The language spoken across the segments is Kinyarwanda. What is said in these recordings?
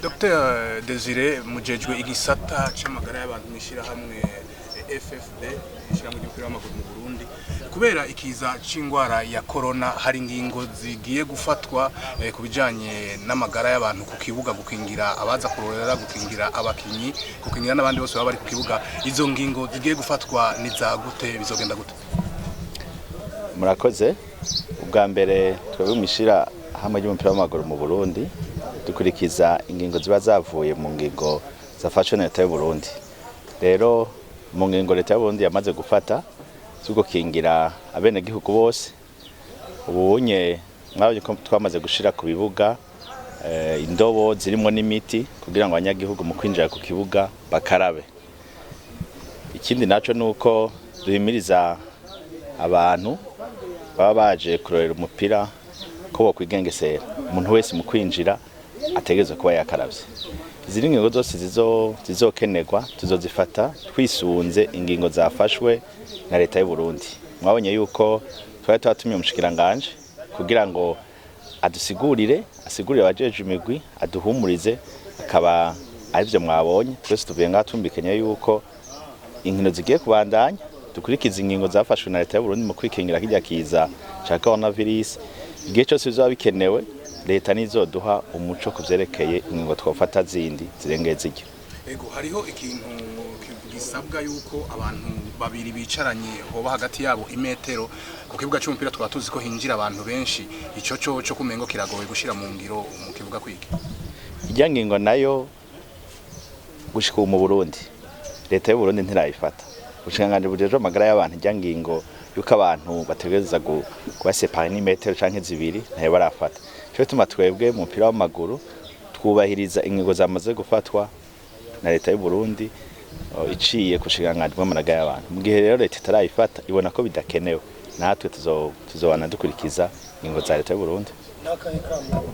Dr. Desire mujejwe igisata c'amagara y'abantu mwishira hamwe FFB ishiramwe ry'umupira w'amaguru mu Burundi kubera ikiza c'ingwara ya corona hari ingingo zigiye gufatwa kubijanye n'amagara y'abantu ku kibuga gukingira abaza kurorera gukingira abakinyi gukingira n'abandi bose baba bari ku kibuga izo ngingo zigiye gufatwa niza gute bizogenda gute murakoze ubwa mbere twebwe mwishira hamwe ry'umupira w'amaguru mu Burundi dukurikiza ingingo ziba zavuye mu ngingo zafashwe na leta y'u Burundi rero mu ngingo leta y'u Burundi yamaze gufata zuko kingira abene gihugu bose ubunye mwabonye ko twamaze gushira ku bibuga indobo zirimo n'imiti kugira ngo abanyagihugu mu kwinjira ku kibuga bakarabe ikindi naco nuko duhimiriza abantu baba baje kurorera umupira ko bokwigengesera umuntu wese mu kwinjira ategerezwa kuba yakaravye izindi ngingo zose zizokenerwa tuzozifata twisunze ingingo zafashwe na leta y'u Burundi mwabonye yuko twari twatumye umushikiranganji kugira ngo asigurire abajeje imigwi aduhumurize akaba arivyo mwabonye twese tuvuye ngaha tumbikenya yuko inkino zigiye kubandanya dukurikiza ingingo zafashwe na leta y'u Burundi mu kwikingira kijya kiza ca coronavirus igihe cyose bizoba bikenewe leta nizoduha umuco kuvyerekeye ingingo twofata zindi zirengeze iki ego hariho ikintu gisabwa yuko abantu babiri bicaranye hoba hagati yabo imetero ku kibuga cy'umupira twatuzi ko hinjira abantu benshi ico cyo kumengo kiragoye gushira mu ngiro mu kibuga kwiki ijya ngingo nayo gushika mu Burundi leta y'u Burundi ntirayifata ubushinganje bujeje amagara y'abantu ijya ngingo yuko abantu bategereza kubasepara n'imetero canke zibiri ntayo barafata cyo tuma twebwe mu mupira w'amaguru twubahiriza ingingo zamaze gufatwa na leta y'u Burundi iciye kushinganje bw'amagara y'abantu mu gihe rero leta itarayifata ibona ko bidakenewe natwe tuzobana dukurikiza ingingo za leta y'u Burundi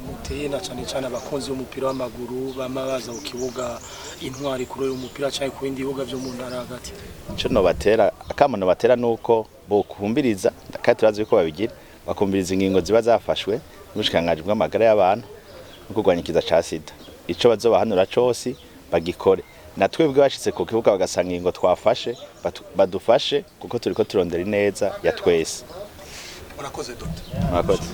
muteye na cyane abakunzi b'umupira w'amaguru bamabaza ku kibuga intwari kurora umupira cyane ku bindi bibuga byo mu ntara hagati cyo no batera akamano batera nuko bo kumbiriza kandi turazi ko babigira bakumbiriza ingingo ziba zafashwe n'ubushikanganje bw'amagara y'abantu no kurwanya ikiza ca sida ico bazobahanura cose bagikore natwebwe bashitse ku kibuga bagasanga ingingo twafashe badufashe kuko turiko turondera ineza ya twese murakoze Dr. murakoze